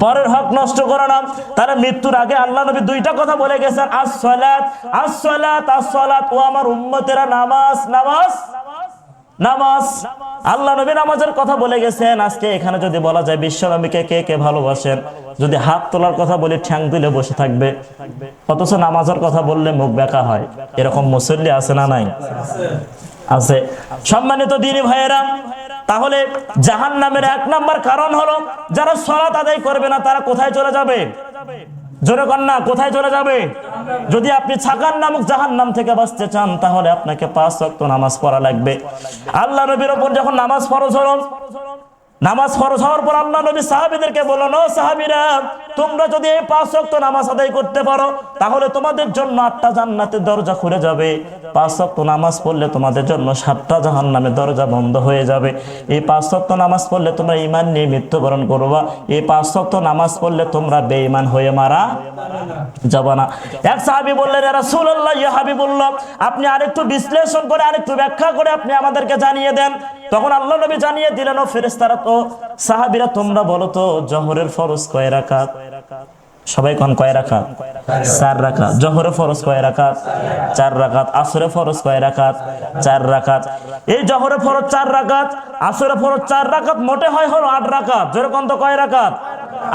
Speaker 1: পরের হক নষ্ট করো না। তাহলে মৃত্যুর আগে আল্লাহ নবী দুইটা কথা বলে গেছেন, আসসালাত আসসালাত আসসালাত, ও আমার উম্মতেরা নামাজ নামাজ নামাজ। আল্লাহ নবী নামাজের কথা বলে গেছেন। আজকে এখানে যদি বলা যায় বিশ্ব নবীকে কে কে ভালোবাসেন, যদি হাত তোলার কথা বলি ঠ্যাং তুলে বসে থাকবে, অথচ নামাজের কথা বললে মুখ বেঁকা হয়। এরকম মুসল্লি আছে না নাই? আছে। সম্মানিত দিনী ভাইয়েরা, তাহলে জাহান্নামের এক নাম্বার কারণ হলো যারা সালাত আদায় করবে না তারা কোথায় চলে যাবে? জোরে কন্যা, কোথায় চলে যাবে? যদি আপনি ছাকার নামক জাহান্নাম থেকে বাঁচতে চান তাহলে আপনাকে 5 ওয়াক্ত নামাজ পড়া লাগবে। আল্লাহ নবীর উপর যখন নামাজ ফরজ হওয়ার পর আল্লাহ নবী সাহাবীদেরকে বললেন, ও সাহাবীরা, তোমরা যদি এই 5 ওয়াক্ত নামাজ আদায় করতে পারো তাহলে তোমাদের জন্য 8টা জান্নাতের দরজা খুলে যাবে। 5 ওয়াক্ত নামাজ পড়লে তোমাদের জন্য 7টা জাহান্নামের দরজা বন্ধ হয়ে যাবে। এই 5 ওয়াক্ত নামাজ পড়লে তোমরা ঈমান নিয়ে মৃত্যুবরণ করবা। এই 5 ওয়াক্ত নামাজ পড়লে তোমরা বেঈমান হয়ে মারা যাবে না। এক সাহাবী বললেন, ইয়া রাসূলুল্লাহ, ইয়া হাবিবুল্লাহ, আপনি আরেকটু বিশ্লেষণ করে আরেকটু ব্যাখ্যা করে আপনি আমাদেরকে জানিয়ে দেন। তখন আল্লাহ নবী জানিয়ে দিলেন, ও ফেরেশতারা, তো সাহাবীরা তোমরা বলো তো জোহরের ফরজ কয় রাকাত? সবাই কোন কয় রাকাত? 4 রাকাত। জোহরের ফরজ কয় রাকাত? 4 রাকাত। আসরের ফরজ কয় রাকাত? 4 রাকাত। এই জোহরের ফরজ 4 রাকাত, আসরের ফরজ 4 রাকাত, মোটে হয় হলো 8 রাকাত। যেরকম তো কয় রাকাত?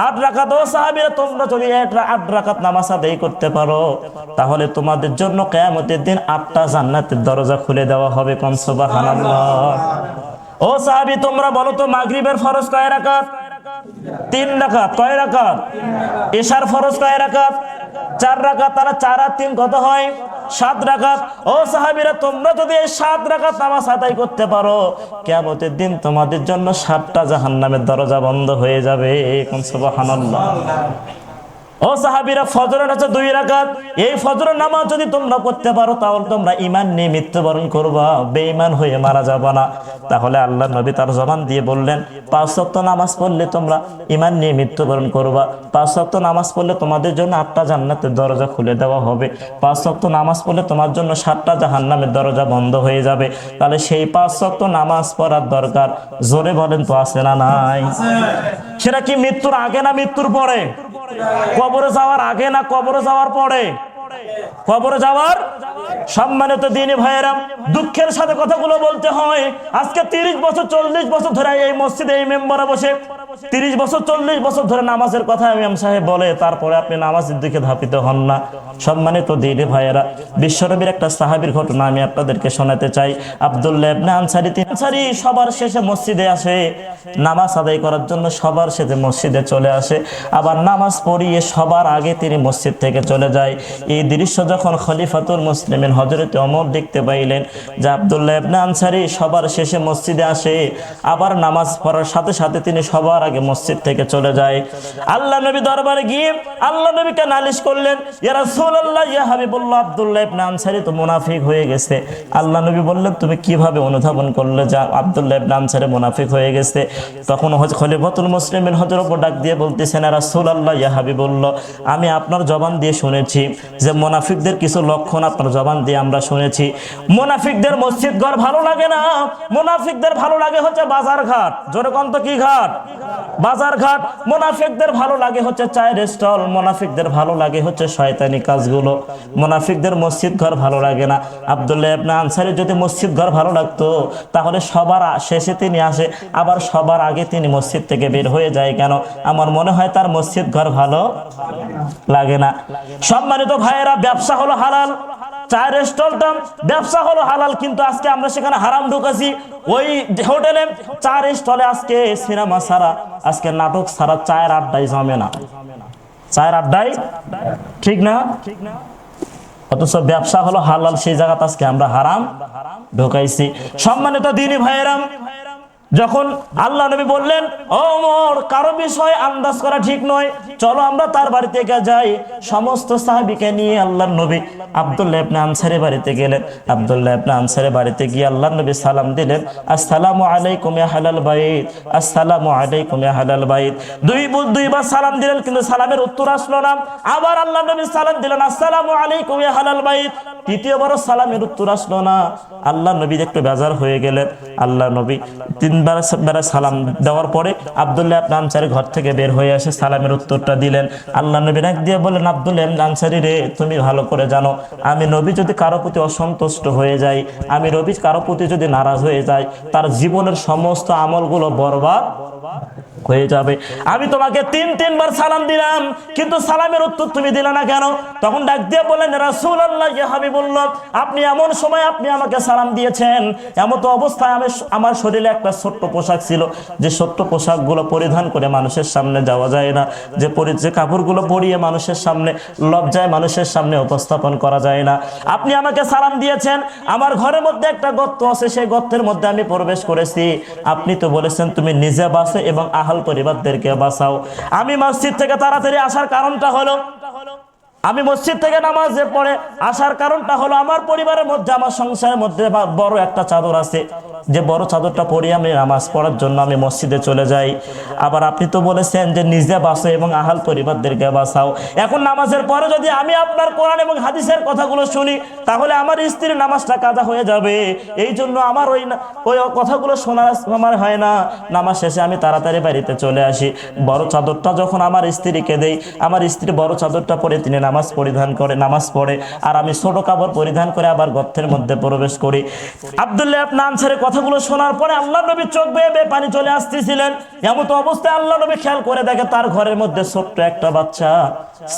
Speaker 1: 8 রাকাত। ও সাহাবীরা, তোমরা যদি 8 রাকাত নামাজ আদায় করতে পারো তাহলে তোমাদের জন্য কিয়ামতের দিন 8টা জান্নাতের দরজা খুলে দেওয়া হবে। কোন সুবহানাল্লাহ। ও সাহাবী, তোমরা বলো তো মাগরিবের ফরজ কয় রাকাত? 3 রাকাত। কয় রাকাত? ইশার ফরজ কয় রাকাত? 4 রাকাত। তারা 4 আর 3 কত হয়? 7 রাকাত। ও সাহাবীরা, তোমরা যদি এই 7 রাকাত নামাজ আদায় করতে পারো কিয়ামতের দিন তোমাদের জন্য 7টা জাহান্নামের দরজা বন্ধ হয়ে যাবে। কোন সুবহানাল্লাহ। ও সাহাবীরা, ফজরের আছে 2 রাকাত। এই ফজরের নামাজ যদি তোমরা পড়তে পারো তাহলে তোমরা ঈমান নিয়ে মৃত্যুবরণ করবা, বেঈমান হয়ে মারা যাবে না। তাহলে আল্লাহর নবী তার জবান দিয়ে বললেন, 5 ওয়াক্ত নামাজ পড়লে তোমরা ঈমান নিয়ে মৃত্যুবরণ করবা। 5 ওয়াক্ত নামাজ পড়লে তোমাদের জন্য 8টা জান্নাতের দরজা খুলে দেওয়া হবে। 5 ওয়াক্ত নামাজ পড়লে তোমার জন্য 7টা জাহান্নামের দরজা বন্ধ হয়ে যাবে। তাহলে সেই 5 ওয়াক্ত নামাজ পড়ার দরকার জোরে বলেন তো আছে না নাই? সেটা কি মৃত্যুর আগে না মৃত্যুর পরে? কবরে যাওয়ার আগে না কবরে যাওয়ার পরে? কবরে যাওয়ার। সম্মানিত দিনী ভাইয়েরা, দুঃখের সাথে কথাগুলো বলতে হয়। আজকে 30 বছর 40 বছর ধরে এই মসজিদে এই মেম্বারে বসে 30 বছর 40 বছর ধরে নামাজের কথা ইমাম সাহেব বলে, তারপরে আপনি নামাজের দিকে ধাপিত হন না। সম্মানিত দিনী ভাইয়েরা, বিশ্বনবীর একটা সাহাবীর ঘটনা আমি আপনাদেরকে শোনাতে চাই। আব্দুল্লাহ ইবনে আনসারী সবার শেষে মসজিদে আসে নামাজ আদায় করার জন্য, সবার শেষে মসজিদে চলে আসে, আবার নামাজ পড়িয়ে সবার আগে তিনি মসজিদ থেকে চলে যায়। এই দৃশ্য যখন খলিফাতুল মুসলিমিন হযরত ওমর দেখতে পাইলেন যে আব্দুল্লাহ ইবনে আনসারী সবার শেষে মসজিদে আসে, আবার নামাজ পড়ার সাথে সাথে তিনি সবার আগে মসজিদ থেকে চলে যায়, আল্লাহ নবী দরবারে গিয়ে আল্লাহ নবীকে নালিশ করলেন, ইয়া রাসূলুল্লাহ, ইয়া হাবিবুল্লাহ, আব্দুল্লাহ ইবনে আনসারী তো মুনাফিক হয়ে গেছে। আল্লাহ নবী বললেন, তুমি কিভাবে অনুধাবন করলে যে আব্দুল্লাহ ইবনে আনসারী মুনাফিক হয়ে গেছে? তখন খলিফাতুল মুসলিমিন হযরত ওমর ডাক দিয়ে বলতেছেন, ইয়া রাসূলুল্লাহ, ইয়া হাবিবুল্লাহ, আমি আপনার জবান দিয়ে শুনেছি যে মুনাফিকদের কিছু লক্ষণ আপনার জবান দিয়ে আমরা শুনেছি। মুনাফিকদের মসজিদ ঘর ভালো লাগে না, মুনাফিকদের ভালো লাগে হচ্ছে বাজার ঘাট। জোরে কোন তো কি ঘাট? বাজার ঘাট। মুনাফিকদের ভালো লাগে হচ্ছে চায়ের স্টল, মুনাফিকদের ভালো লাগে হচ্ছে শয়তানি কাজগুলো। মুনাফিকদের মসজিদ ঘর ভালো লাগে না। আব্দুল্লাহ ইবনে আনসারী যদি মসজিদ ঘর ভালো লাগতো তাহলে সবার শেষে তিনি আসে, আবার সবার আগে তিনি মসজিদ থেকে বের হয়ে যায় কেন? আমার মনে হয় তার মসজিদ ঘর ভালো লাগে না। সম্মানিত ভাইয়েরা, ব্যবসা হলো হালাল, চায়ের স্টলটা ব্যবসা হলো হালাল, কিন্তু আজকে আমরা সেখানে হারাম ঢুকাছি। ওই হোটেলে চায়ের স্টলে আজকে সিনেমা ছাড়া, আজকে নাটক ছাড়া চায়ের আড্ডায় জমে না। চায়ের আড্ডায়, ঠিক না? অথচ ব্যবসা হলো হালাল, সেই জায়গাতে আজকে আমরা হারাম ঢুকাইছি। সম্মানিত দ্বীনি ভাইয়েরা, যখন আল্লাহ নবী বললেন, ও ওমর, কারো বিষয় আন্দাজ করা ঠিক নয়, চলো আমরা তার বাড়িতে যাই। সমস্ত সাহাবীকে নিয়ে আল্লাহর নবী আব্দুল্লাহ ইবনে আনসারী বাড়িতে গেলেন। আব্দুল্লাহ ইবনে আনসারী বাড়িতে গিয়ে আল্লাহর নবী সালাম দিলেন, আসসালামু আলাইকুম ইয়া আহলাল বাইত, আসসালামু আলাইকুম ইয়া আহলাল বাইত। দুইবার সালাম দিলেন, কিন্তু সালামের উত্তর আসলো না। আবার আল্লাহর নবী সালাম দিলেন, আসসালামু আলাইকুম ইয়া আহলাল বাইত। তৃতীয়বার সালামের উত্তর আসলো না। আল্লাহর নবী একটু বেজার হয়ে গেলেন। আল্লাহর নবী 3 বার সালাম দেওয়ার পরে আব্দুল্লাহ ইবনে আনসারী ঘর থেকে বের হয়ে এসে সালামের উত্তরটা দিলেন। আল্লাহ নবী ডাক দিয়ে বলেন, আব্দুল্লাহ ইবনে আনসারী রে, তুমি ভালো করে জানো, আমি নবী যদি কারো প্রতি অসন্তুষ্ট হয়ে যাই, আমি নবী কারো প্রতি যদি নারাজ হয়ে যাই, তার জীবনের সমস্ত আমলগুলো বরবাদ হয়ে যাবে। আমি তোমাকে 3বার সালাম দিলাম, কিন্তু সালামের উত্তর তুমি দিলে না কেন? তখন ডাক দিয়ে বলেন, রাসূলুল্লাহ, ইয়া হাবিবুল্লাহ, আপনি এমন সময় আপনি আমাকে সালাম দিয়েছেন, এমন তো অবস্থায় আমার শরীরে একটা ছোট্ট পোশাক ছিল, যে ছোট্ট পোশাকগুলো পরিধান করে মানুষের সামনে যাওয়া যায় না, যে কাপড়গুলো পরিয়ে মানুষের সামনে লজ্জায় মানুষের সামনে উপস্থাপন করা যায় না। আপনি আমাকে সালাম দিয়েছেন, আমার ঘরের মধ্যে একটা গর্ত আছে, সেই গর্তের মধ্যে আমি প্রবেশ করেছি। আপনি তো বলেছেন তুমি নিজে বাঁচো এবং আহল পরিবারদেরকে বাঁচাও। আমি মসজিদ থেকে তাড়াতাড়ি আসার কারণটা হলো, আমি মসজিদ থেকে নামাজে পড়ে আসার কারণটা হলো, আমার পরিবারের মধ্যে, আমার সংসারের মধ্যে বড় একটা চাদর আছে, যে বড় চাদরটা পরিয়ে আমি নামাজ পড়ার জন্য আমি মসজিদে চলে যাই। আবার আপনি তো বলেছেন যে নিজে বাঁচো এবং আহাল পরিবারদেরকে বাঁচাও। এখন নামাজের পরে যদি আমি আপনার কোরআন এবং হাদিসের কথাগুলো শুনি, তাহলে আমার স্ত্রীর নামাজটা কাজা হয়ে যাবে। এই জন্য আমার ওই কথাগুলো শোনা আমার হয় না। নামাজ শেষে আমি তাড়াতাড়ি বাড়িতে চলে আসি। বড় চাদরটা যখন আমার স্ত্রীকে দেই, আমার স্ত্রী বড় চাদরটা পরে তিনি নামাজ পড়ে, আর আমি ছোট কাপড় পরিধান করে আবার গর্তের মধ্যে প্রবেশ করি। আব্দুল্লাহ ইবনে আনসারী কথাগুলো শোনার পরে আল্লাহ নবী চোখ বেয়ে পানি চলে আসতেছিলেন। এমন অবস্থায় আল্লাহ নবী খেয়াল করে দেখে তার ঘরের মধ্যে ছোট্ট একটা বাচ্চা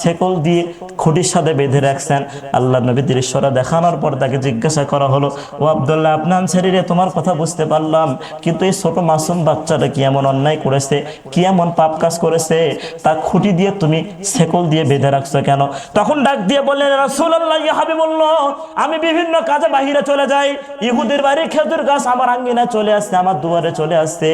Speaker 1: শেকল দিয়ে খুঁটির সাথে বেঁধে রাখছেন। আল্লাহ নবী দৃশ্যটা দেখানোর পর তাকে জিজ্ঞাসা করা হলো, ও আব্দুল্লাহ ইবনে আনসারী রে, তোমার কথা বুঝতে পারলাম, কিন্তু এই ছোট মাসুম বাচ্চাটা কি এমন অন্যায় করেছে, কি এমন পাপ কাজ করেছে, তার খুঁটি দিয়ে তুমি শেকল দিয়ে বেঁধে রাখছো কেন? তখন ডাক দিয়ে বললেন, রাসূলুল্লাহ, ইয়া হাবিবুল্লাহ, আমি বিভিন্ন কাজে বাহিরে চলে যাই। ইহুদির বাড়ির খেজুর গাছ আমার আঙ্গিনায় চলে আসছে, আমার দুয়ারে চলে আসছে।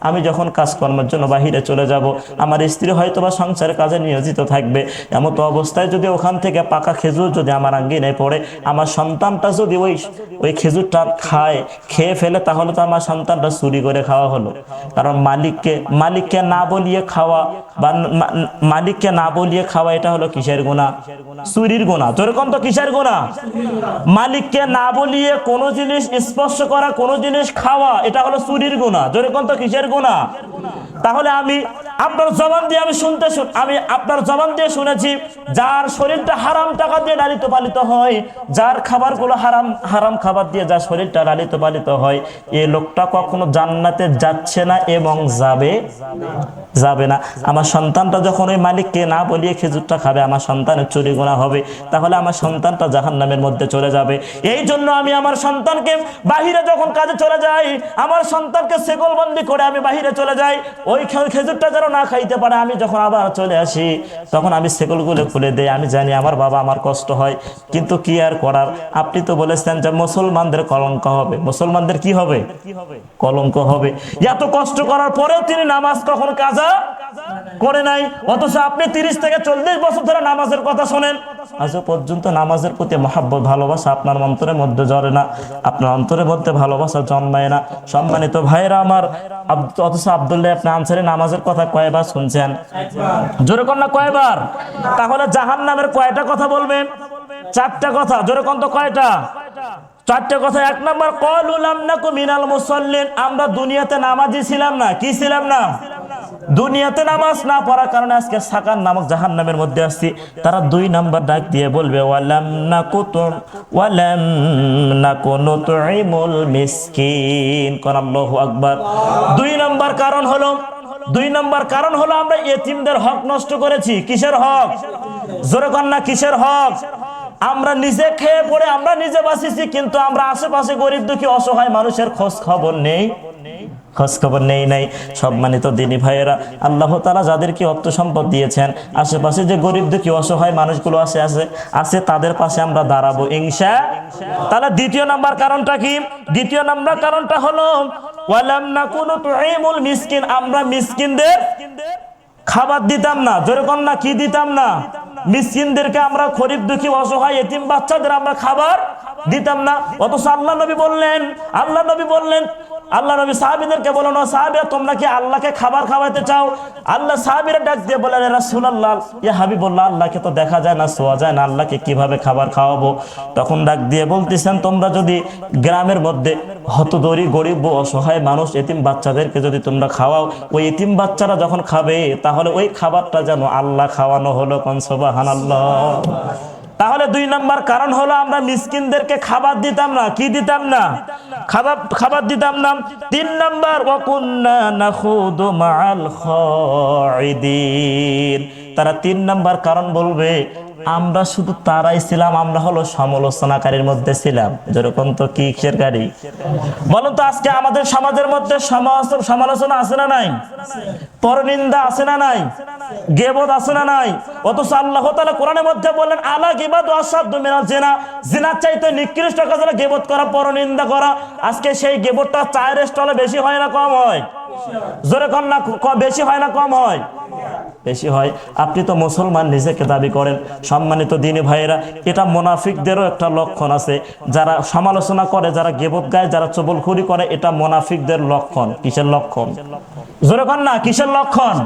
Speaker 1: আমি যখন কাজকর্মের জন্য বাহিরে চলে যাব, আমার স্ত্রী হয়তো বা সংসারের কাজে নিয়োজিত থাকবে, এমতো অবস্থায় যদি ওখান থেকে পাকা খেজুর যদি আমার আঙ্গিনায় পড়ে, আমার সন্তানটা যদি ওই খেজুরটা খেয়ে ফেলে, তাহলে তো আমার সন্তানটা চুরি করে খাওয়া হলো। কারণ মালিককে না বলিয়ে খাওয়া বা মালিককে না বলিয়ে খাওয়া এটা হলো কিসের গুনাহ? চুরির গুনাহ। যেরকম তো কিসের গুনাহ? মালিককে না বলিয়ে কোনো জিনিস স্পর্শ করা, কোনো জিনিস খাওয়া, এটা হলো চুরির গুনাহ। যেরকম তো কিসের গুনাহ? তাহলে আমি আপনার জবান দিয়ে শুনেছি, যার শরীরটা হারাম টাকা দিয়ে লালিত পালিত হয়, যার খাবারগুলো হারাম খাবার দিয়ে যার শরীরটা লালিত পালিত হয়, এই লোকটা কখনো জান্নাতে যাচ্ছে না এবং যাবে না। আমার সন্তানটা যখন ওই মালিককে না বলিয়ে খেজুরটা খাবে, আমার সন্তানের চুরি গুনাহ হবে, তাহলে আমার সন্তানটা জাহান্নামের মধ্যে চলে যাবে। এই জন্য আমি আমার সন্তানকে বাহিরে যখন কাজে চলে যাই, আমার সন্তানকে সেগলবন্দি করে আমি বাহিরে চলে যাই, ওই খেজুরটা যেন না খাইতে পারে। আমি যখন আবার চলে আসি, তখন আমি সেগলগুলো খুলে দেই। আমি জানি আমার বাবা, আমার কষ্ট হয়, কিন্তু কি আর করার? আপনি তো বলেছেন যে মুসলমানদের কলঙ্ক হবে। মুসলমানদের কি হবে? কলঙ্ক হবে। এত কষ্ট করার পরেও তিনি নামাজ কখনো কাজা করে নাই, অথচ আপনি 30 থেকে 40 বছর ধরে নামাজের কথা শোনেন, আজও পর্যন্ত নামাজের প্রতি মহাব্বত, ভালোবাসা আপনার অন্তরের মধ্যে জ্বরে না, আপনার অন্তরের মধ্যে ভালোবাসা জন্মায় না। সম্মানিত ভাইরা আমার, অথচ আব্দুল্লাহ ইবনে আনসারী নামাজের কথা কয়বার শুনছেন? জোরে কোন না কয়বার? তাহলে জাহান্নামের কয়টা কথা বলবেন? 4টা কথা। জোরে কোন তো কয়টা? 4টা কথা। 1 নাম্বার, ক্বালু লাম নাকু মিনাল মুসাল্লিন, আমরা দুনিয়াতে নামাজি ছিলাম না। কি ছিলাম না? দুনিয়াতে নামাজ না পড়ার কারণে আজকে সাকার নামক জাহান্নামের মধ্যে আসছি। তারা 2 নাম্বার ডাক দিয়ে বলবে, ওয়ালাম নাকু নুতঈমুল মিসকিন। কোন আল্লাহু আকবার। 2 নাম্বার কারণ হলো আমরা এতিমদের হক নষ্ট করেছি। কিসের হক? জোরে কোন না কিসের হক? আমরা নিজে খেয়ে পড়ে আমরা নিজে বাঁচিছি, কিন্তু আমরা আশেপাশে গরিব দুঃখী অসহায় মানুষের খোঁজ খবর নেই নাই। সম্মানিত দিনী ভাইয়েরা, আল্লাহ তাআলা যাদেরকে অর্থ সম্পদ দিয়েছেন, আশেপাশে যে গরিব দুঃখী অসহায় মানুষগুলো আছে তাদের পাশে আমরা দাঁড়াবো ইনশাআল্লাহ। তাহলে 2 নাম্বার কারণটা কি? 2 নাম্বার কারণটা হলো ওয়ালাম নাকুনু তুঈমুল মিসকিন, আমরা মিসকিনদের খাবার দিতাম না। যেরকম না কি দিতাম না? মিসকিনদেরকে আমরা, গরিব দুঃখী অসহায় এতিম বাচ্চাদের আমরা খাবার দিতাম না। অথচ আল্লাহ নবী বললেন, আল্লাহ নবী সাহাবীদেরকে বললেন, সাহাবীরা তোমরা কি আল্লাহকে খাবার খাওয়াতে চাও? আল্লাহ সাহাবীরা ডাক দিয়ে বললেন, রাসূলুল্লাহ, ইয়া হাবিবুল্লাহ, আল্লাহকে তো দেখা যায় না, ছোঁয়া যায় না, আল্লাহকে কিভাবে খাবার খাওয়াবো? তখন ডাক দিয়ে বলতেছেন, তোমরা যদি গ্রামের মধ্যে হতদরি গরিব অসহায় মানুষ এতিম বাচ্চাদেরকে যদি তোমরা খাওয়াও, ওই এতিম বাচ্চারা যখন খাবে, তাহলে ওই খাবারটা যেন আল্লাহ খাওয়ানো হলো। কোন সুবহানাল্লাহ। তাহলে 2 নাম্বার কারণ হলো আমরা মিসকিনদেরকে খাবার দিতাম না। কি দিতাম না? খাবার দিতাম না। 3 নাম্বার, ওয়া কুন্না নাখুদু মাআল খাইদিন, তারা 3 নাম্বার কারণ বলবে, আমরা শুধু তারাই ছিলাম, আমরা হলো সমালোচনাকারীর মধ্যে ছিলাম। যেরকম তো কিসের গাড়ি বলুন তো? আজকে আমাদের সমাজের মধ্যে সমালোচনা আছে না নাই? পরনিন্দা আছে না নাই? গীবত আছে না নাই? অথচ আল্লাহ তাআলা কোরআনের মধ্যে বলেন, আলা গীবাতু আসাদ্দু মিনাল জিনা, জিনার চাইতে নিকৃষ্ট কাজ হলো গীবত করা, পরনিন্দা করা। আজকে সেই গীবতটা চায়ের স্টলে বেশি হয় না কম হয়? জোরে কোন না, বেশি হয় না কম হয়? বেশি হয়। আপনি তো মুসলমান নিজেকে দাবি করেন। সম্মানিত দিনী ভাইয়েরা, এটা মুনাফিকদেরও একটা লক্ষণ আছে। যারা সমালোচনা করে, যারা গীবত গায়, যারা চুগলখড়ি করে, এটা মুনাফিকদের লক্ষণ। কিসের লক্ষণ? জোরে কোন না কিসের লক্ষণ?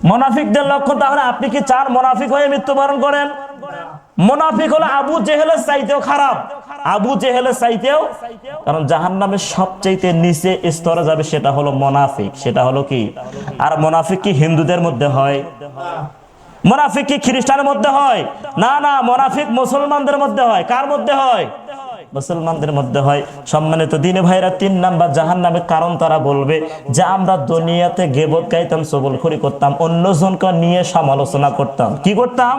Speaker 1: মুনাফিকদের লক্ষণ। তাহলে আপনি কি চার মুনাফিক হয়ে মৃত্যুবরণ করেন? মুনাফিক হলো আবু জেহেলের চাইতেও খারাপ, আবু জেহেলের চাইতেও। কারণ জাহান্নামের সবচাইতে নিচে স্তরে যাবে, সেটা হলো মুনাফিক। সেটা হলো কি? আর মুনাফিক কি হিন্দুদের মধ্যে হয়? মুনাফিক কি খ্রিস্টানের মধ্যে হয়? না, মুনাফিক মুসলমানদের মধ্যে হয়। কার মধ্যে হয়? মুসলমানদের মধ্যে হয়। সম্মানিত দিনী ভাইরা, 3 নাম্বার জাহান্নামের কারণ তারা বলবে যে আমরা দুনিয়াতে গীবত গাইতাম, চুগলখড়ি করতাম, অন্যজনকে নিয়ে সমালোচনা করতাম। কি করতাম?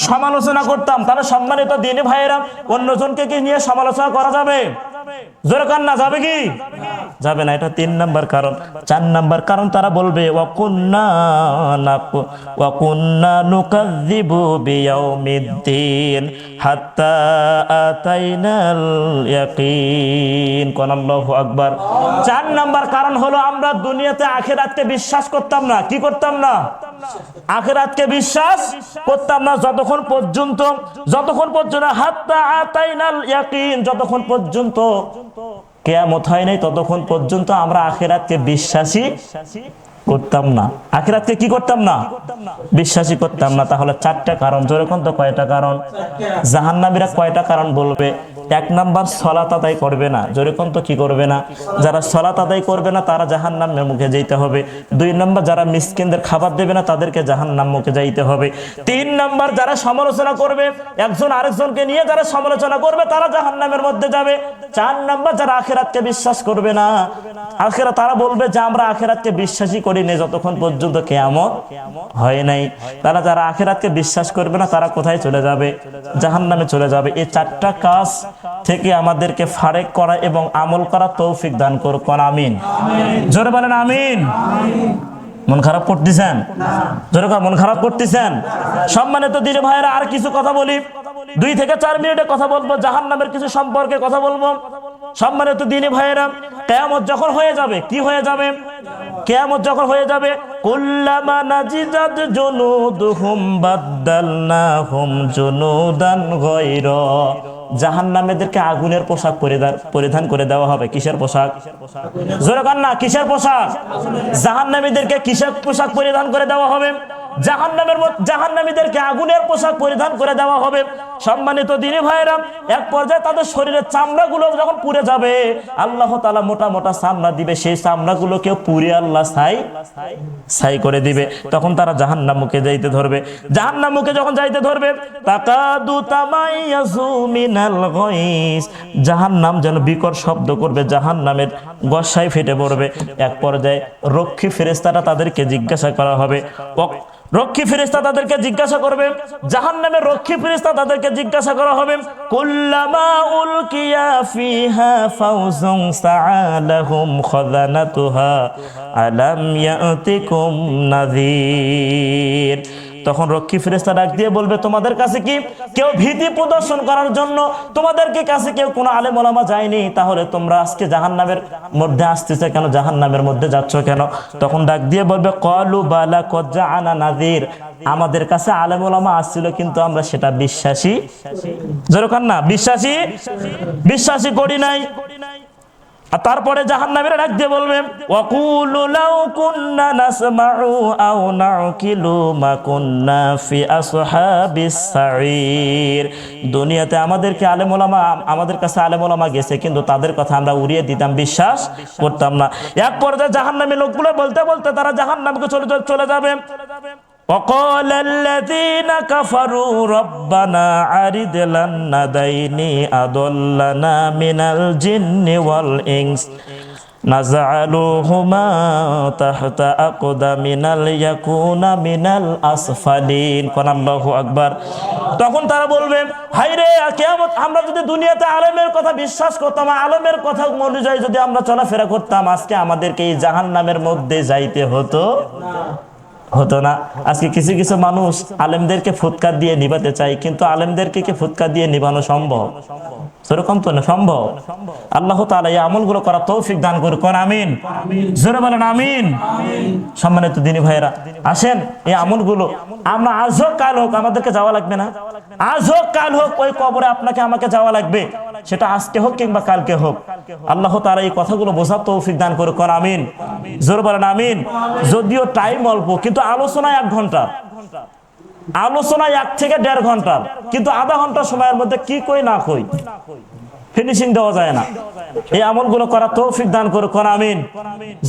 Speaker 1: সমালোচনা করতাম। তাহলে সম্মানিত দিনী ভাইরা, অন্যজনকে কি নিয়ে সমালোচনা করা যাবে? জোরে কান না, যাবে কি? যাবে না। এটা 3 নাম্বার কারণ। 4 নাম্বার কারণ তারা বলবে, ওয়া কুন্না নুকাযযিবু বিয়াউমিদ্দিন হাত্তা আতাইনাল ইয়াকিন। কোন আল্লাহু আকবার। 4 নাম্বার কারণ হলো আমরা দুনিয়াতে আখিরাতকে বিশ্বাস করতাম না। কি করতাম না? আখিরাতকে বিশ্বাস করতাম না যতক্ষণ পর্যন্ত হাত্তা আতাইনাল ইয়াকিন, যতক্ষণ পর্যন্ত কিয়ামত হয় নাই ততক্ষণ পর্যন্ত আমরা আখিরাতকে বিশ্বাসী করতাম না। আখিরাতকে কি করতাম না? বিশ্বাসী করতাম না। তাহলে চারটা কারণ, যেরকম তো কয়টা কারণ? জাহান্নামীরা কয়টা কারণ বলবে? এক নাম্বার, সালাত আদায় করবে না। যেরকম তো কি করবে না? যারা সালাত আদায় করবে না তারা জাহান্নামের মুখে যেতে হবে। দুই নাম্বার, যারা মিসকিনদের খাবার দেবে না তাদেরকে জাহান্নাম মুখে যাইতে হবে। তিন নাম্বার, যারা সমালোচনা করবে, একজন আরেকজনকে নিয়ে যারা সমালোচনা করবে তারা জাহান্নামের মধ্যে যাবে। চার নাম্বার, যারা আখিরাতকে বিশ্বাস করবে না, তারা বলবে যে আমরা আখিরাতকে বিশ্বাসই করি না যতক্ষণ পর্যন্ত কিয়ামত হয় নাই। তারা যারা আখিরাতকে বিশ্বাস করবে না তারা কোথায় চলে যাবে? জাহান্নামে চলে যাবে। এই চারটা কাজ থেকে আমাদেরকে ফারেক করা এবং আমল করা তৌফিক দান করুক। আমিন। জোরে বলেন আমিন। মন খারাপ করতেছেন? জোরে মন খারাপ করতেছেন? সম্মানিত দিদি ভাইরা, আর কিছু কথা বলি, 2 থেকে 4 মিনিটে কথা বলবো, জাহান্নামের কিছু সম্পর্কে কথা বলবো। সম্মানিত দিনী ভাইরা, কিয়ামত যখন হয়ে যাবে, কি হয়ে যাবে? কিয়ামত যখন হয়ে যাবে, কুল্লামা নাজিদাত জুনুদুহুম বাদদালনাহুম জুনুদান গায়রা, জাহান্নামীদেরকে আগুনের পোশাক পরিধান করে দেওয়া হবে। কিসের পোশাক? জোরে কান না, কিসের পোশাক? জাহান্নামীদেরকে কিসের পোশাক পরিধান করে দেওয়া হবে? জাহান্নামীদেরকে আগুনের পোশাক পরিধান করে দেওয়া হবে। সম্মানিত দিনী ভাইরা, এক পর্যায়ে তাদের শরীরের চামড়াগুলো যখন পুড়ে যাবে, আল্লাহ তাআলা মোটা মোটা চামড়া দিবে, সেই চামড়াগুলোকে পুড়ে আল্লাহ ছাই করে দিবে। তখন তারা জাহান্নাম মুখে যাইতে ধরবে। জাহান্নাম মুখে যখন যাইতে ধরবে, তাকাদু তামাইয়াজু মিনাল গাইস, জাহান্নাম যেন বিকট শব্দ করবে, জাহান্নামের গসাই ফেটে পড়বে। এক পর্যায়ে রক্ষী ফেরেশতারা তাদেরকে জিজ্ঞাসা করা হবে, রক্ষী ফেরেশতা তাদেরকে জিজ্ঞাসা করবে, জাহান্নামের রক্ষী ফেরেশতা তাদেরকে জিজ্ঞাসা করা হবে, কুল্লামা উলকিয়া ফিহা ফাউজুন সাআলাহুম খাযানাতুহা আলাম ইয়াতিকুম নাযীর। তখন রক্ষী ফেরেশতা ডাক দিয়ে বলবে, তোমাদের কাছে কি কেউ ভীতি প্রদর্শন করার জন্য তোমাদেরকে কাছে কেউ কোনো আলেম ওলামা যায়নি? তাহলে তোমরা আজকে জাহান্নামের মধ্যে আসতেছে কেন? জাহান্নামের মধ্যে যাচ্ছ কেন? তখন ডাক দিয়ে বলবে, ক্বালু বালা কদ জাআনা নাযীর, আমাদের কাছে আলেম ওলামা আসছিল কিন্তু আমরা সেটা যেরকম না বিশ্বাসী করি নাই। আর তারপরে জাহান্নামীরা ডাক দিয়ে বলবে, ওয়াকুলু লাউ কুন্না নাসমাউ আও নাকিলু মা কুন্না ফি আসহাবিস সাঈর, দুনিয়াতে আমাদের কাছে আলেম ওলামা গেছে কিন্তু তাদের কথা আমরা উড়িয়ে দিতাম, বিশ্বাস করতাম না। এক পর্যায়ে জাহান্নামী লোকগুলো বলতে বলতে তারা জাহান্নামকে চলে যাবে। وقال الذين كفروا ربنا عرض لنا ديني أضلنا من الجن والإنس نجعلهما تحت أقدامنا ليكون من الأسفلين। কোন আল্লাহু আকবার। তখন তারা বলবে, হায়রে কিয়ামত, আমরা যদি দুনিয়াতে আলেমের কথা বিশ্বাস করতাম, আলেমের কথা অনুযায়ী যদি আমরা চলাফেরা করতাম, আজকে আমাদেরকে এই জাহান্নামের মধ্যে যাইতে হতো না। আজকে কিছু কিছু মানুষ আলেমদেরকে ফুৎকার দিয়ে নিভাতে চায়, কিন্তু আলেমদেরকে কি ফুৎকার দিয়ে নিভানো সম্ভব? সেরকম তো না, সম্ভব। আল্লাহ তাআলা এই আমলগুলো করার তৌফিক দান করুক। আমিন। জোরে বলেন আমিন। সম্মানিত দিনী ভাইরা, আসেন এই আমলগুলো আমরা আজ হোক কাল হোক আমাদেরকে যাওয়া লাগবে না? আজ হোক কাল হোক ওই কবরে আপনাকে আমাকে যাওয়া লাগবে, সেটা আজকে হোক কিংবা কালকে হোক। আল্লাহ তাআলা এই কথাগুলো বোঝার তৌফিক দান করুক। আমিন। জোরে বলেন আমিন। যদিও টাইম অল্প, কিন্তু আলোচনায় 1 ঘন্টা, আলোচনায় 1 থেকে 1.5 ঘন্টা, কিন্তু আধা ঘন্টা সময়ের মধ্যে কি কই না কই ফিনিশিং দেওয়া যায় না। এই আমলগুলো করার তৌফিক দান করুক। আমিন।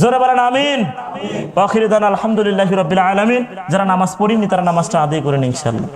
Speaker 1: জোরে বলেন আমিন। আখির দান আলহামদুলিল্লাহি রাব্বিল আলামিন। যারা নামাজ পড়েননি তারা নামাজটা আদায় করেন ইনশাআল্লাহ।